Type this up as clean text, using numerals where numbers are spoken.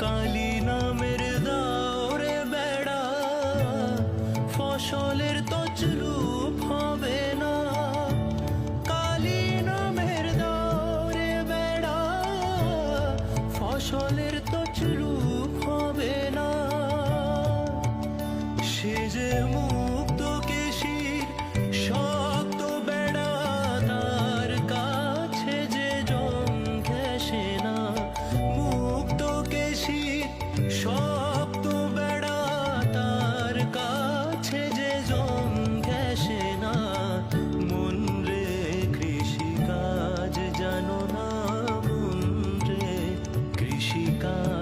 কালী নামের দাওরে বেড়া ফসলের তছরূপ হবে না। কালী নামের দাওরে বেড়া ফসলের তছরূপ হবে না। সে যে মুক্ত কেশির শক্ত বেড়া, তার কাছে যে জম ঘেঁষে না। মুক্ত কেশির শক্ত বেড়া, তার কাছে যে জম ঘেঁষে না। মন রে কৃষিকাজ জানো না, মন রে কৃষিকাজ